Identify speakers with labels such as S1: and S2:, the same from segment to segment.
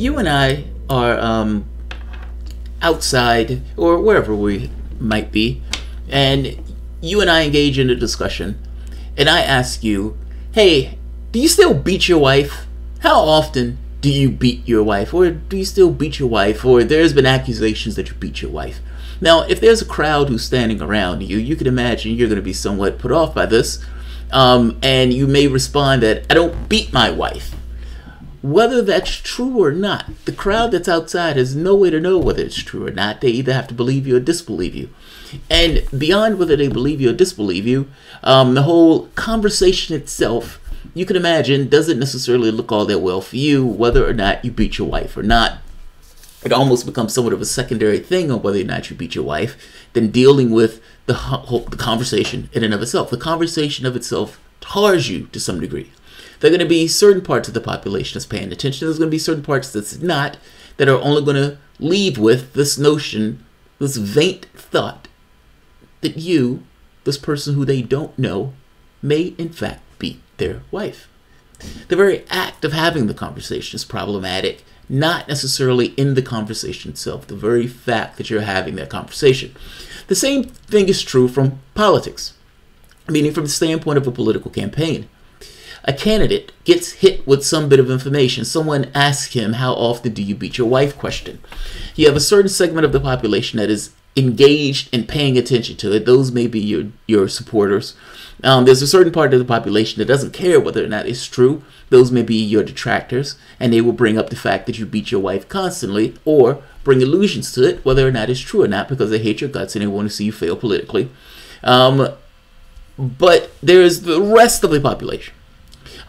S1: you and I are outside or wherever we might be, and you and I engage in a discussion, and I ask you, hey, do you still beat your wife? How often do you beat your wife? Or do you still beat your wife? Or there's been accusations that you beat your wife. Now, if there's a crowd who's standing around you, you can imagine you're going to be somewhat put off by this. And you may respond that I don't beat my wife. Whether that's true or not, the crowd that's outside has no way to know whether it's true or not. They either have to believe you or disbelieve you. And beyond whether they believe you or disbelieve you, the whole conversation itself, you can imagine, doesn't necessarily look all that well for you, whether or not you beat your wife or not. It almost becomes somewhat of a secondary thing on whether or not you beat your wife than dealing with the conversation in and of itself. The conversation of itself tars you to some degree. There are going to be certain parts of the population that's paying attention. There's going to be certain parts that's not, that are only going to leave with this notion, this vain thought that you, this person who they don't know, may in fact beat their wife. The very act of having the conversation is problematic, not necessarily in the conversation itself, the very fact that you're having that conversation. The same thing is true from politics, meaning from the standpoint of a political campaign. A candidate gets hit with some bit of information. Someone asks him, how often do you beat your wife? Question. You have a certain segment of the population that is engaged in paying attention to it. Those may be your supporters. There's a certain part of the population that doesn't care whether or not it's true. Those may be your detractors, and they will bring up the fact that you beat your wife constantly, or bring allusions to it, whether or not it's true or not, because they hate your guts and they want to see you fail politically. But there's the rest of the population.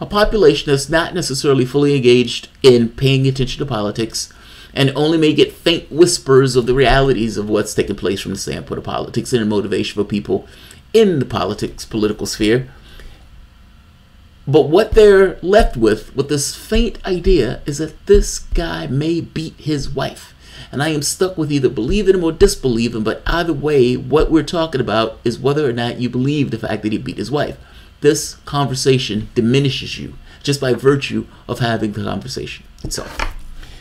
S1: A population that's not necessarily fully engaged in paying attention to politics and only may get faint whispers of the realities of what's taking place from the standpoint of politics and the motivation for people in the political sphere. But what they're left with this faint idea is that this guy may beat his wife. And I am stuck with either believing him or disbelieving him, but either way, what we're talking about is whether or not you believe the fact that he beat his wife. This conversation diminishes you just by virtue of having the conversation itself.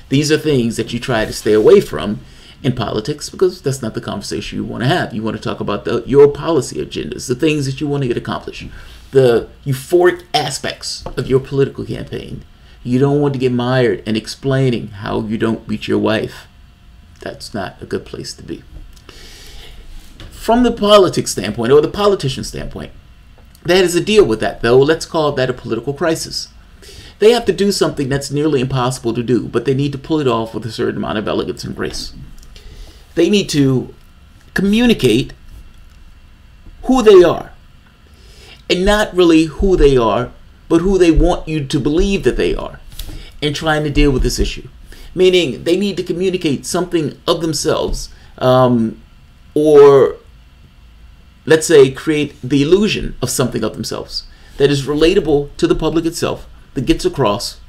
S1: These are things that you try to stay away from in politics because that's not the conversation you want to have. You want to talk about your policy agendas, the things that you want to get accomplished, the euphoric aspects of your political campaign. You don't want to get mired in explaining how you don't beat your wife. That's not a good place to be. From the politics standpoint or the politician standpoint, that is a deal with that, though. Let's call that a political crisis. They have to do something that's nearly impossible to do, but they need to pull it off with a certain amount of elegance and grace. They need to communicate who they are, and not really who they are, but who they want you to believe that they are, in trying to deal with this issue. Meaning, they need to communicate something of themselves, or let's say create the illusion of something of themselves that is relatable to the public itself, that gets across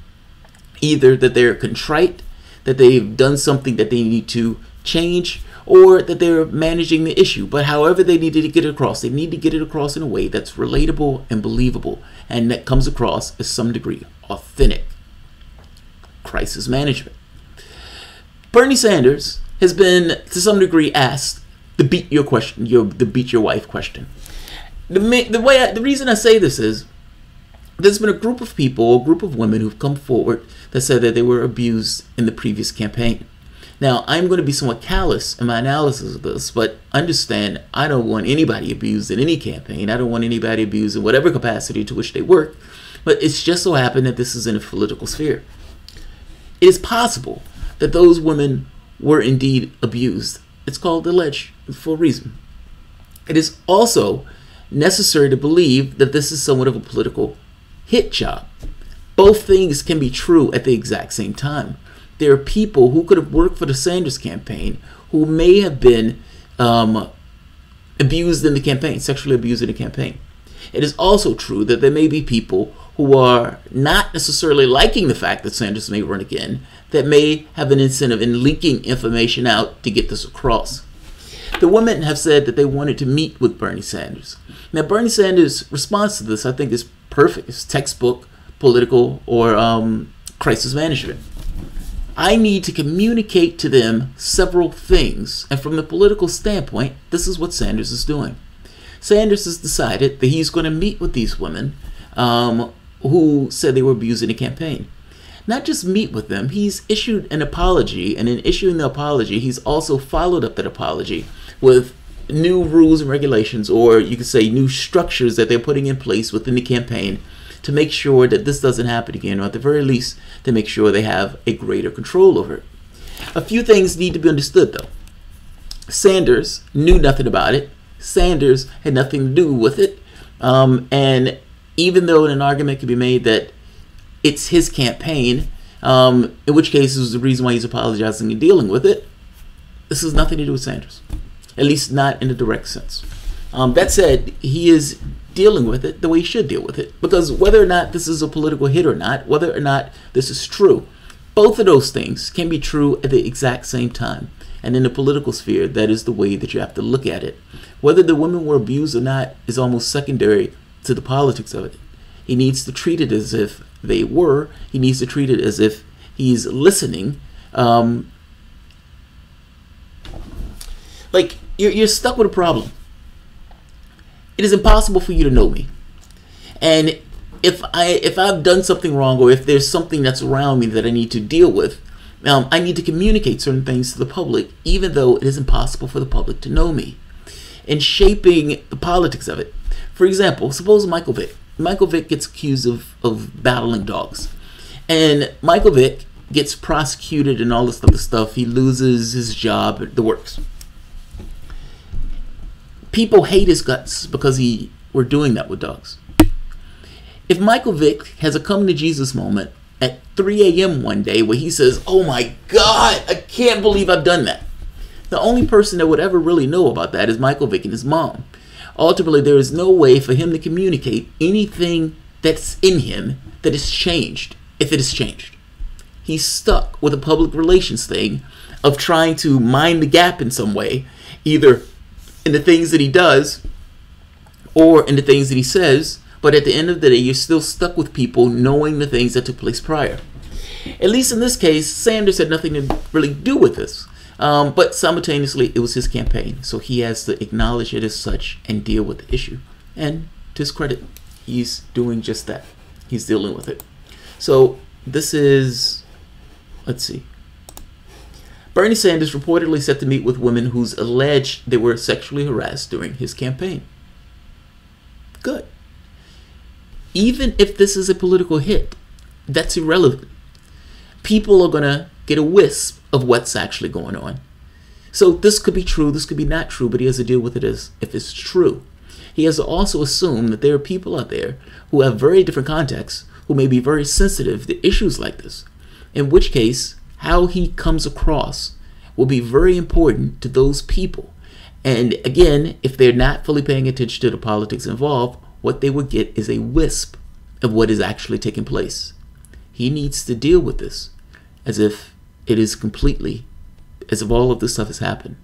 S1: either that they're contrite, that they've done something that they need to change, or that they're managing the issue. But however they need to get it across, they need to get it across in a way that's relatable and believable, and that comes across as some degree authentic. Crisis management. Bernie Sanders has been to some degree asked the beat your question, the beat your wife question. The reason I say this is there's been a group of people, a group of women who've come forward that said that they were abused in the previous campaign. Now, I'm going to be somewhat callous in my analysis of this, but understand I don't want anybody abused in any campaign. I don't want anybody abused in whatever capacity to which they work, but it's just so happened that this is in a political sphere. It is possible that those women were indeed abused. It's called alleged for a reason. It is also necessary to believe that this is somewhat of a political hit job. Both things can be true at the exact same time. There are people who could have worked for the Sanders campaign who may have been abused in the campaign, sexually abused in the campaign. It is also true that there may be people who are not necessarily liking the fact that Sanders may run again, that may have an incentive in leaking information out to get this across. The women have said that they wanted to meet with Bernie Sanders. Now, Bernie Sanders' response to this, I think, is perfect. It's textbook political or crisis management. I need to communicate to them several things. And from the political standpoint, this is what Sanders is doing. Sanders has decided that he's going to meet with these women who said they were abusing the campaign. Not just meet with them, he's issued an apology, and in issuing the apology, he's also followed up that apology with new rules and regulations, or you could say new structures that they're putting in place within the campaign to make sure that this doesn't happen again, or at the very least, to make sure they have a greater control over it. A few things need to be understood, though. Sanders knew nothing about it. Sanders had nothing to do with it. And even though an argument could be made that it's his campaign, in which case is the reason why he's apologizing and dealing with it, this has nothing to do with Sanders, at least not in a direct sense. That said, he is dealing with it the way he should deal with it, because whether or not this is a political hit or not, whether or not this is true, both of those things can be true at the exact same time. And in the political sphere, that is the way that you have to look at it. Whether the women were abused or not is almost secondary to the politics of it. He needs to treat it as if they were. He needs to treat it as if he's listening. Like, you're stuck with a problem. It is impossible for you to know me. And if I've done something wrong, or if there's something that's around me that I need to deal with, I need to communicate certain things to the public, even though it is impossible for the public to know me. And shaping the politics of it. For example, suppose Michael Vick. Michael Vick gets accused of battling dogs. And Michael Vick gets prosecuted and all this other stuff. He loses his job, the works. People hate his guts because he were doing that with dogs. If Michael Vick has a come to Jesus moment at 3 a.m. one day where he says, "Oh my God, I can't believe I've done that," the only person that would ever really know about that is Michael Vick and his mom. Ultimately, there is no way for him to communicate anything that's in him that is changed, if it is changed. He's stuck with a public relations thing of trying to mind the gap in some way, either in the things that he does or in the things that he says. But at the end of the day, you're still stuck with people knowing the things that took place prior. At least in this case, Sanders had nothing to really do with this. But simultaneously, it was his campaign. So he has to acknowledge it as such and deal with the issue. And to his credit, he's doing just that. He's dealing with it. So this is, let's see. Bernie Sanders reportedly set to meet with women who's alleged they were sexually harassed during his campaign. Good. Even if this is a political hit, that's irrelevant. People are going to get a wisp of what's actually going on. So this could be true, this could be not true, but he has to deal with it as if it's true. He has to also assume that there are people out there who have very different contexts, who may be very sensitive to issues like this, in which case how he comes across will be very important to those people. And again, if they're not fully paying attention to the politics involved, what they would get is a wisp of what is actually taking place. He needs to deal with this as if it is completely, as if all of this stuff has happened.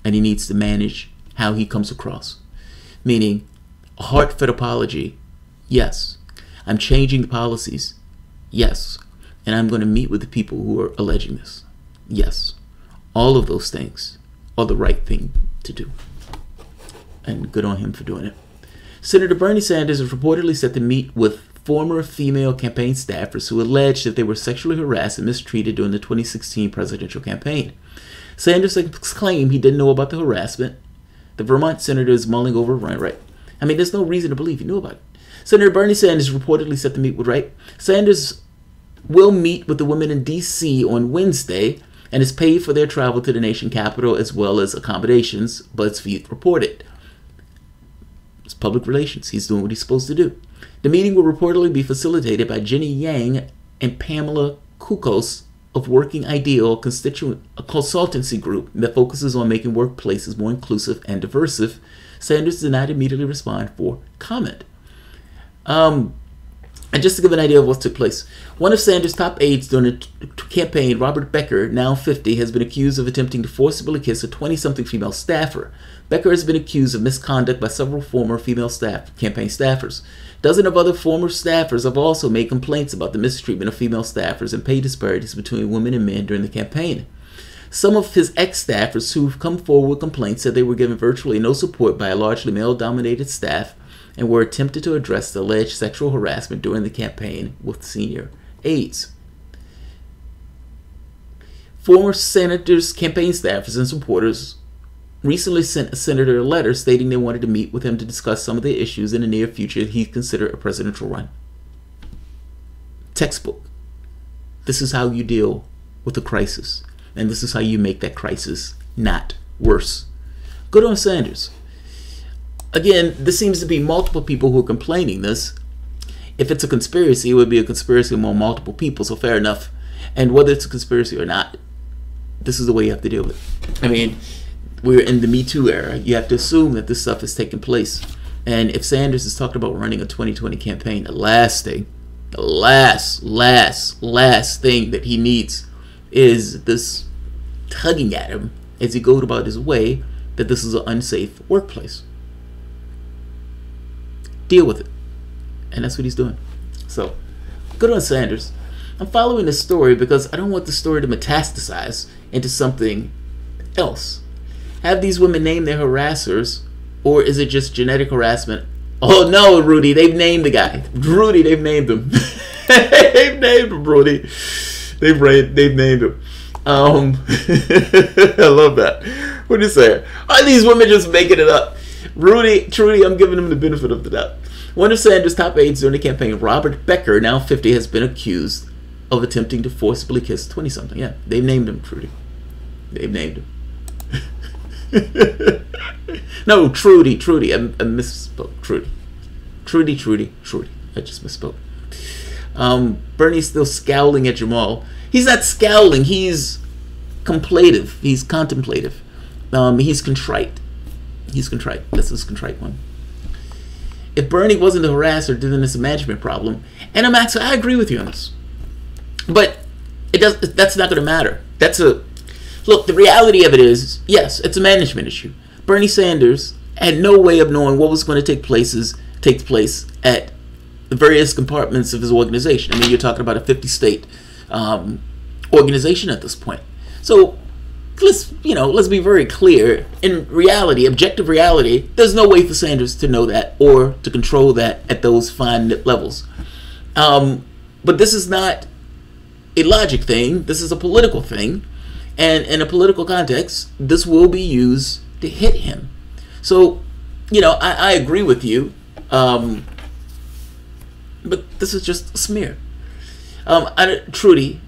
S1: And he needs to manage how he comes across. Meaning, a heartfelt apology, yes. I'm changing the policies, yes. And I'm going to meet with the people who are alleging this, yes. All of those things are the right thing to do. And good on him for doing it. Senator Bernie Sanders is reportedly set to meet with former female campaign staffers who alleged that they were sexually harassed and mistreated during the 2016 presidential campaign. Sanders claimed he didn't know about the harassment. The Vermont senator is mulling over Wright. I mean, there's no reason to believe he knew about it. Senator Bernie Sanders is reportedly set to meet with Wright. Sanders will meet with the women in D.C. on Wednesday and is paid for their travel to the nation capital as well as accommodations, BuzzFeed reported. It's public relations. He's doing what he's supposed to do. The meeting will reportedly be facilitated by Jenny Yang and Pamela Kukos of Working Ideal, a consultancy group that focuses on making workplaces more inclusive and diverse. Sanders did not immediately respond for comment. And just to give an idea of what took place, one of Sanders' top aides during the campaign, Robert Becker, now 50, has been accused of attempting to forcibly kiss a 20-something female staffer. Becker has been accused of misconduct by several former female campaign staffers. Dozens of other former staffers have also made complaints about the mistreatment of female staffers and pay disparities between women and men during the campaign. Some of his ex-staffers who've come forward with complaints said they were given virtually no support by a largely male-dominated staff and were attempted to address the alleged sexual harassment during the campaign with senior aides. Former senators, campaign staffers, and supporters recently sent a senator a letter stating they wanted to meet with him to discuss some of the issues in the near future he'd consider a presidential run. Textbook. This is how you deal with a crisis. And this is how you make that crisis not worse. Good on Sanders. Again, there seems to be multiple people who are complaining this. If it's a conspiracy, it would be a conspiracy among multiple people, so fair enough. And whether it's a conspiracy or not, this is the way you have to deal with it. I mean, we're in the Me Too era. You have to assume that this stuff is taking place. And if Sanders is talking about running a 2020 campaign, the last thing that he needs is this tugging at him as he goes about his way that this is an unsafe workplace. Deal with it. And that's what he's doing. So, good on Sanders. I'm following this story because I don't want the story to metastasize into something else. Have these women name their harassers, or is it just genetic harassment? Oh no, Rudy, they've named the guy. Rudy, they've named him. They've named him, Rudy. They've named him. I love that. What do you say? Are these women just making it up? Rudy, Trudy, I'm giving him the benefit of the doubt. One of Sanders' top aides during the campaign, Robert Becker, now 50, has been accused of attempting to forcibly kiss 20-something. Yeah, they've named him, Trudy. They've named him. No, Trudy. I misspoke. Trudy. I just misspoke. Bernie's still scowling at Jamarl. He's not scowling. He's contemplative. He's contemplative. He's contrite. This is contrite one. If Bernie wasn't a harasser, then it's a management problem. And I agree with you on this. But that's not going to matter. Look, the reality of it is, yes, it's a management issue. Bernie Sanders had no way of knowing what was going to take place at the various compartments of his organization. I mean, you're talking about a 50-state organization at this point. So let's be very clear. In reality, objective reality, there's no way for Sanders to know that or to control that at those fine levels. But this is not a logic thing. This is a political thing. And in a political context, this will be used to hit him. So, I agree with you. But this is just a smear. Trudy,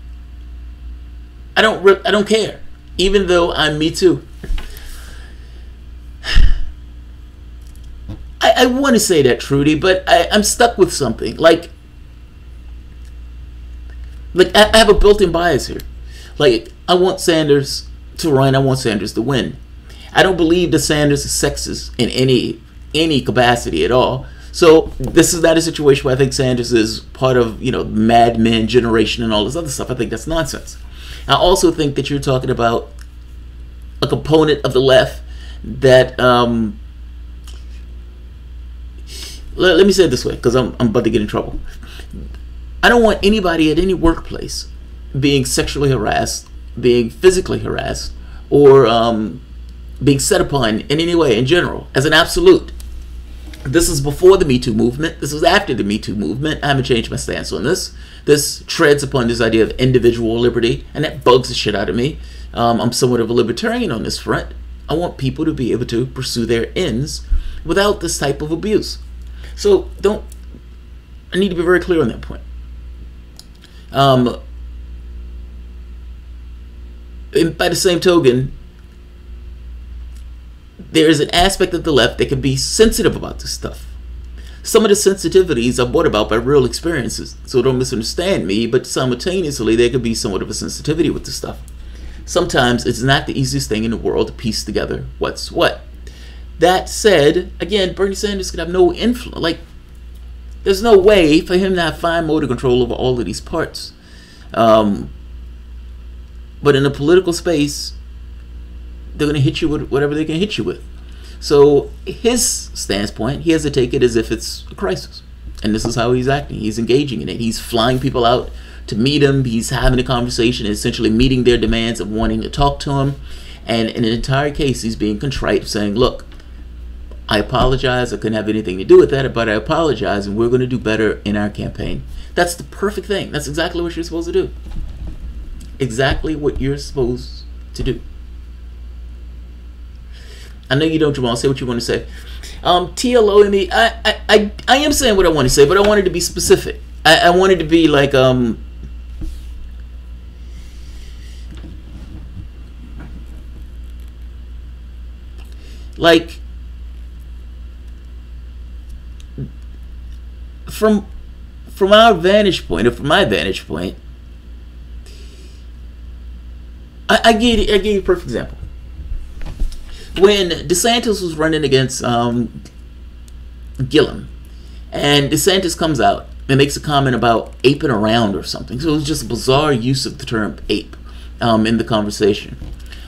S1: I don't care. Even though I'm Me Too. I want to say that, Trudy, but I'm stuck with something. Like I have a built-in bias here. Like, I want Sanders to run. I want Sanders to win. I don't believe that Sanders is sexist in any capacity at all. So this is not a situation where I think Sanders is part of, Mad Men generation and all this other stuff. I think that's nonsense. I also think that you're talking about a component of the left that, let me say it this way, because I'm about to get in trouble. I don't want anybody at any workplace being sexually harassed, being physically harassed, or being set upon in any way in general, as an absolute. This is before the Me Too movement. This is after the Me Too movement. I haven't changed my stance on this. This treads upon this idea of individual liberty, and that bugs the shit out of me. I'm somewhat of a libertarian on this front. I want people to be able to pursue their ends without this type of abuse. So I need to be very clear on that point. And by the same token, there is an aspect of the left that can be sensitive about this stuff. Some of the sensitivities are brought about by real experiences, so don't misunderstand me, but simultaneously there could be somewhat of a sensitivity with this stuff. Sometimes it's not the easiest thing in the world to piece together what's what. That said, again, Bernie Sanders could have no influence. Like, There's no way for him to have fine motor control over all of these parts. But in the political space, they're going to hit you with whatever they can hit you with. So his standpoint, he has to take it as if it's a crisis. And this is how he's acting. He's engaging in it. He's flying people out to meet him. He's having a conversation, essentially meeting their demands of wanting to talk to him. And in an entire case, he's being contrite, saying, look, I apologize. I couldn't have anything to do with that, but I apologize, and we're going to do better in our campaign. That's the perfect thing. That's exactly what you're supposed to do. Exactly what you're supposed to do. I know you don't, Jamal. Say what you want to say. TLOME, I am saying what I want to say, but I wanted to be specific. I wanted to be like, from our vantage point, or from my vantage point, I gave you a perfect example. When DeSantis was running against Gillum, and DeSantis comes out and makes a comment about aping around or something. So it was just a bizarre use of the term ape in the conversation.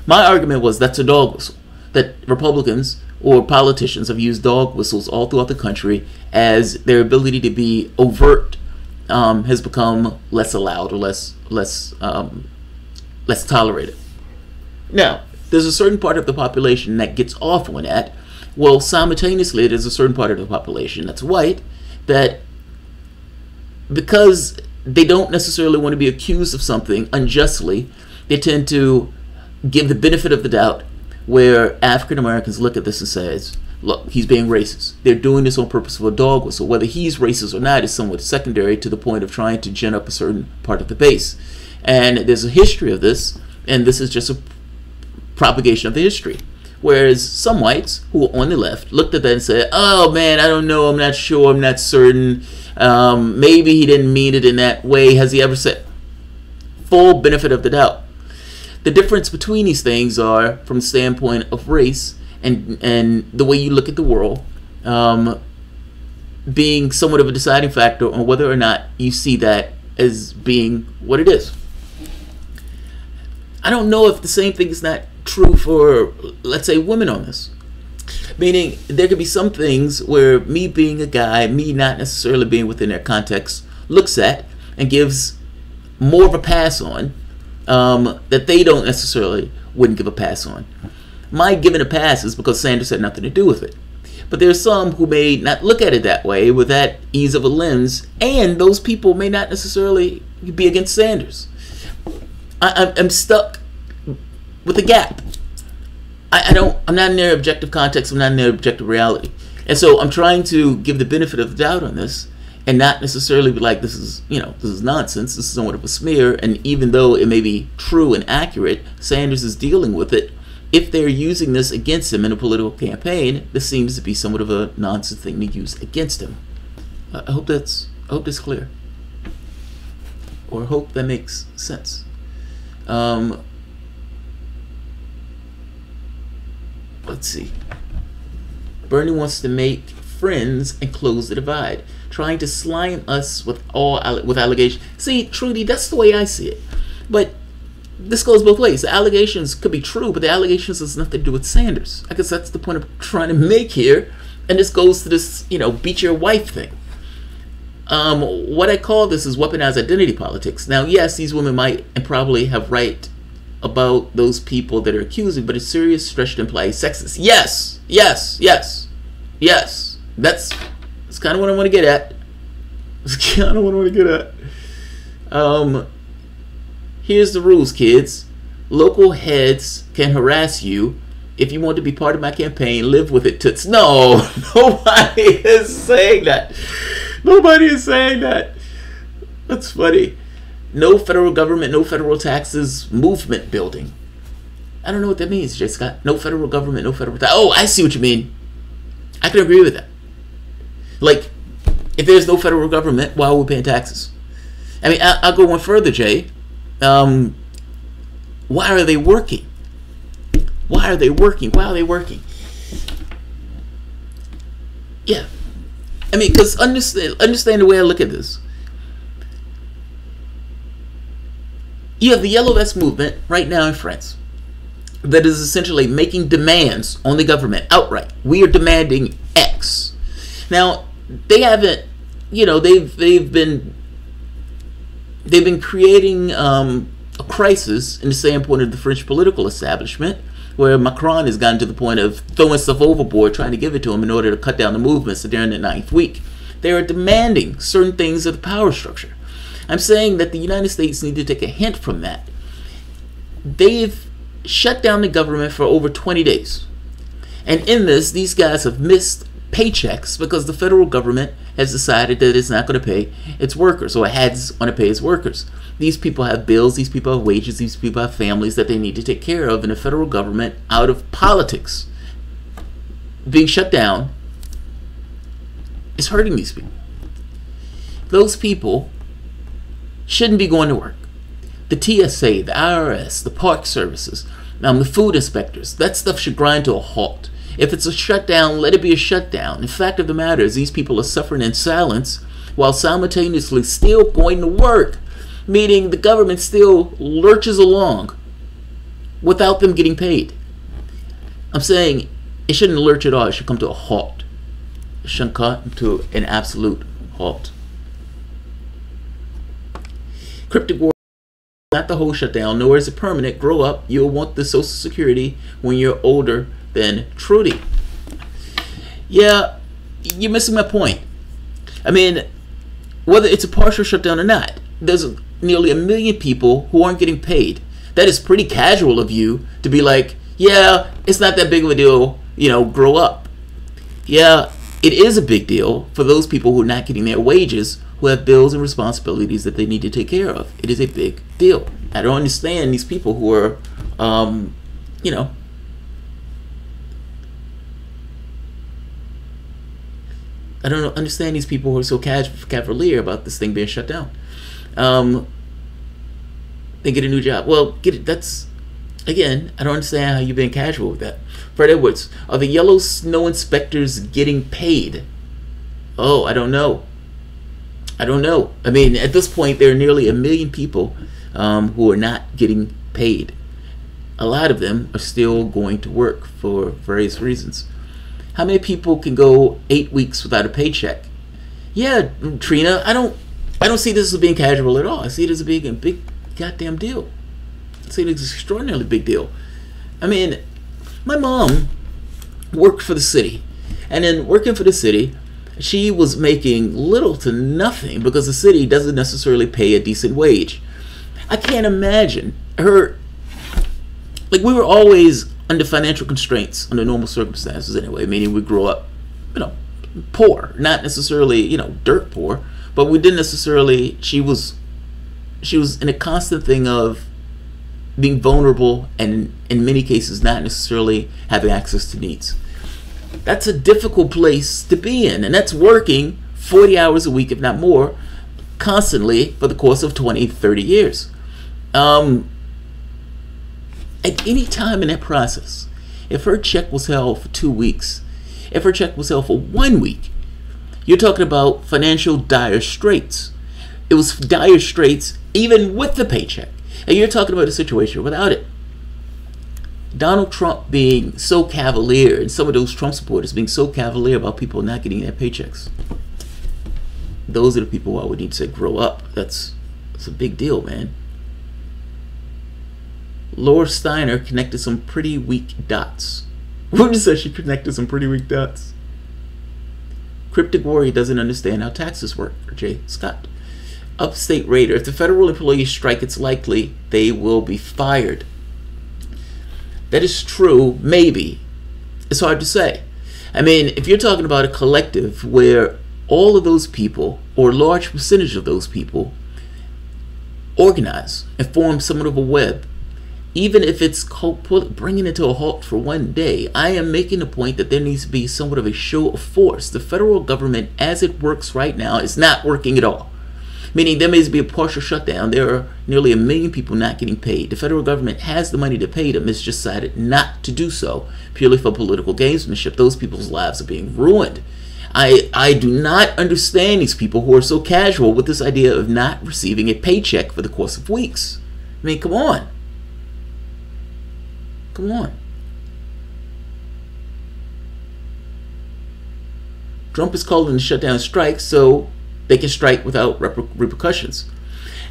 S1: My argument was that's a dog whistle. That Republicans or politicians have used dog whistles all throughout the country as their ability to be overt has become less allowed or less tolerated. Now, there's a certain part of the population that gets off on that. Well, simultaneously, there's a certain part of the population that's white that, because they don't necessarily want to be accused of something unjustly, they tend to give the benefit of the doubt, where African Americans look at this and says, look, he's being racist. They're doing this on purpose of a dog whistle. Whether he's racist or not is somewhat secondary to the point of trying to gin up a certain part of the base. And there's a history of this, and this is just a propagation of the history. Whereas some whites who are on the left looked at that and said, oh man, I don't know, I'm not sure, I'm not certain, maybe he didn't mean it in that way. Has he ever said? Full benefit of the doubt. The difference between these things are from the standpoint of race and the way you look at the world being somewhat of a deciding factor on whether or not you see that as being what it is. I don't know if the same thing is not true for, let's say, women on this. Meaning, there could be some things where me being a guy, me not necessarily being within their context, looks at and gives more of a pass on that they don't necessarily wouldn't give a pass on. My giving a pass is because Sanders had nothing to do with it. But there's some who may not look at it that way with that ease of a lens, and those people may not necessarily be against Sanders. I'm stuck with a gap. I'm not in their objective context. I'm not in their objective reality. And so I'm trying to give the benefit of the doubt on this and not necessarily be like, this is nonsense. This is somewhat of a smear. And even though it may be true and accurate, Sanders is dealing with it. If they're using this against him in a political campaign, this seems to be somewhat of a nonsense thing to use against him. I hope that's clear. Or hope that makes sense. Let's see. Bernie wants to make friends and close the divide, trying to slime us with allegations. See, Trudy, that's the way I see it. But this goes both ways. The allegations could be true, but the allegations has nothing to do with Sanders. I guess that's the point I'm trying to make here. And this goes to this, beat your wife thing. What I call this is weaponized identity politics. Now, yes, these women might and probably have right about those people that are accusing, but it's serious stretch to imply sexist. Yes. That's kind of what I want to get at. Here's the rules, kids. Local heads can harass you. If you want to be part of my campaign, live with it, toots. No, nobody is saying that. Nobody is saying that. That's funny. No federal government, no federal taxes, movement building. I don't know what that means, J. Scott. No federal government, no federal taxes. Oh, I see what you mean. I can agree with that. Like, if there's no federal government, why are we paying taxes? I mean, I'll go one further, Jay. Why are they working? Yeah. I mean, because understand the way I look at this. You have the Yellow Vest movement right now in France that is essentially making demands on the government outright. We are demanding X. Now, they haven't, they've been creating a crisis in the standpoint of the French political establishment, where Macron has gotten to the point of throwing stuff overboard, trying to give it to him in order to cut down the movements during the 9th week. They are demanding certain things of the power structure. I'm saying that the United States need to take a hint from that. They've shut down the government for over 20 days. And in this, these guys have missed paychecks because the federal government has decided that it's not going to pay its workers, or it has going to pay its workers. These people have bills, these people have wages, these people have families that they need to take care of, and the federal government, out of politics, being shut down, is hurting these people. Those people shouldn't be going to work. The TSA, the IRS, the park services, the food inspectors, that stuff should grind to a halt. If it's a shutdown, let it be a shutdown. The fact of the matter is these people are suffering in silence while simultaneously still going to work, meaning the government still lurches along without them getting paid. I'm saying it shouldn't lurch at all. It should come to a halt. It shouldn't come to an absolute halt. Cryptic war, not the whole shutdown, nor is it permanent. Grow up. You'll want the Social Security when you're older than Trudy. Yeah, you're missing my point. I mean, whether it's a partial shutdown or not, there's nearly 1 million people who aren't getting paid. That is pretty casual of you to be like, yeah, it's not that big of a deal, grow up. Yeah, it is a big deal for those people who are not getting their wages, who have bills and responsibilities that they need to take care of. It is a big deal. I don't understand these people who are, I don't understand these people who are so cavalier about this thing being shut down. They get a new job. Well, get it. That's, again, I don't understand how you're being casual with that. Fred Edwards, are the yellow snow inspectors getting paid? Oh, I don't know. I don't know. I mean, at this point, there are nearly 1 million people who are not getting paid. A lot of them are still going to work for various reasons. How many people can go 8 weeks without a paycheck? Yeah, Trina, I don't see this as being casual at all. I see it as being a big goddamn deal. I see it as an extraordinarily big deal. I mean, my mom worked for the city, and in working for the city, she was making little to nothing because the city doesn't necessarily pay a decent wage. I can't imagine her. Like, we were always under financial constraints under normal circumstances anyway, meaning we grew up, poor, not necessarily, dirt poor, but we didn't necessarily, she was in a constant thing of being vulnerable and in many cases not necessarily having access to needs. That's a difficult place to be in, and that's working 40 hours a week, if not more, constantly for the course of 20, 30 years. At any time in that process, if her check was held for 2 weeks, if her check was held for 1 week, you're talking about financial dire straits. It was dire straits even with the paycheck. And you're talking about a situation without it. Donald Trump being so cavalier, and some of those Trump supporters being so cavalier about people not getting their paychecks. Those are the people I would need to say grow up. That's a big deal, man. Laura Steiner connected some pretty weak dots. Who just said she connected some pretty weak dots? Cryptic Warrior doesn't understand how taxes work. For Jay Scott. Upstate Raider. If the federal employees strike, it's likely they will be fired. That is true, maybe. It's hard to say. I mean, if you're talking about a collective where all of those people, or a large percentage of those people, organize and form somewhat of a web, even if it's bringing it to a halt for 1 day, I am making the point that there needs to be somewhat of a show of force. The federal government, as it works right now, is not working at all. Meaning there may be a partial shutdown. There are nearly 1 million people not getting paid. The federal government has the money to pay them. It's just decided not to do so, purely for political gamesmanship. Those people's lives are being ruined. I do not understand these people who are so casual with this idea of not receiving a paycheck for the course of weeks. I mean, come on. Come on. Trump is calling to shut down strikes so they can strike without repercussions.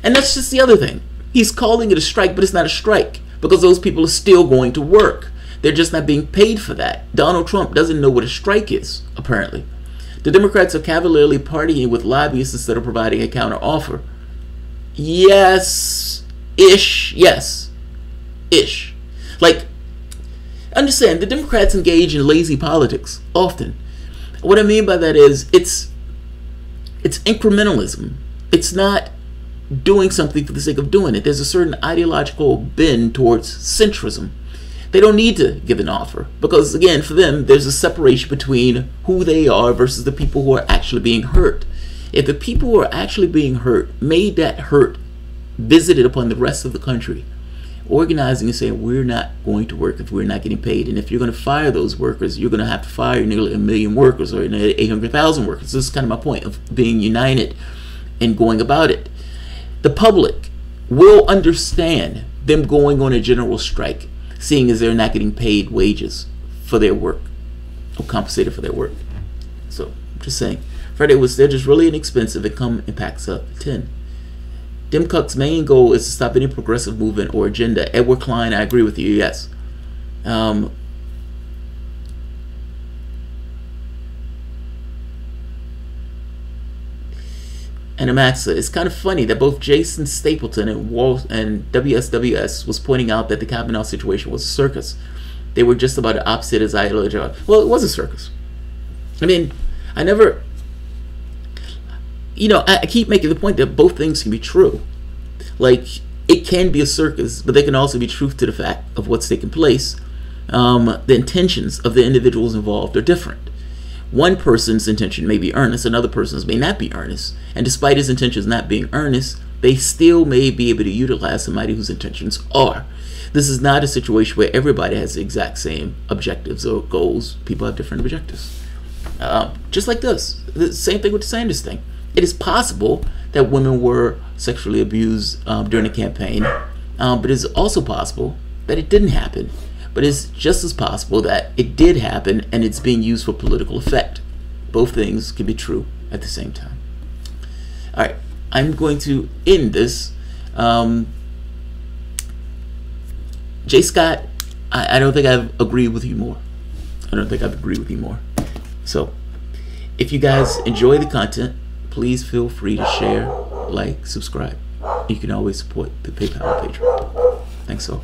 S1: And that's just the other thing. He's calling it a strike, but it's not a strike because those people are still going to work. They're just not being paid for that. Donald Trump doesn't know what a strike is, apparently. The Democrats are cavalierly partying with lobbyists instead of providing a counter offer. Yes-ish. Yes-ish. Like, understand, the Democrats engage in lazy politics often. What I mean by that is it's incrementalism. It's not doing something for the sake of doing it. There's a certain ideological bend towards centrism. They don't need to give an offer because, again, for them, there's a separation between who they are versus the people who are actually being hurt. If the people who are actually being hurt made that hurt visited upon the rest of the country, organizing and saying, we're not going to work if we're not getting paid. And if you're going to fire those workers, you're going to have to fire nearly 1 million workers or 800,000 workers. This is kind of my point of being united and going about it. The public will understand them going on a general strike, seeing as they're not getting paid wages for their work or compensated for their work. So, I'm just saying. Friday was, they're just really inexpensive and come in packs of 10. Demcock's main goal is to stop any progressive movement or agenda. Edward Klein, I agree with you, yes. And Amaxa, it's kind of funny that both Jason Stapleton and WSWS was pointing out that the Kavanaugh situation was a circus. They were just about the opposite as ideology. Well, it was a circus. I mean, I never... You know, I keep making the point that both things can be true. Like, it can be a circus, but there can also be truth to the fact of what's taking place. The intentions of the individuals involved are different. One person's intention may be earnest, another person's may not be earnest. And despite his intentions not being earnest, they still may be able to utilize somebody whose intentions are. This is not a situation where everybody has the exact same objectives or goals. People have different objectives. Just like this. The same thing with the Sanders thing. It is possible that women were sexually abused during the campaign, but it is also possible that it didn't happen. But it's just as possible that it did happen and it's being used for political effect. Both things can be true at the same time. All right, I'm going to end this. J. Scott, I don't think I've agreed with you more. So, if you guys enjoy the content, please feel free to share, like, subscribe. You can always support the PayPal and Patreon. Thanks all.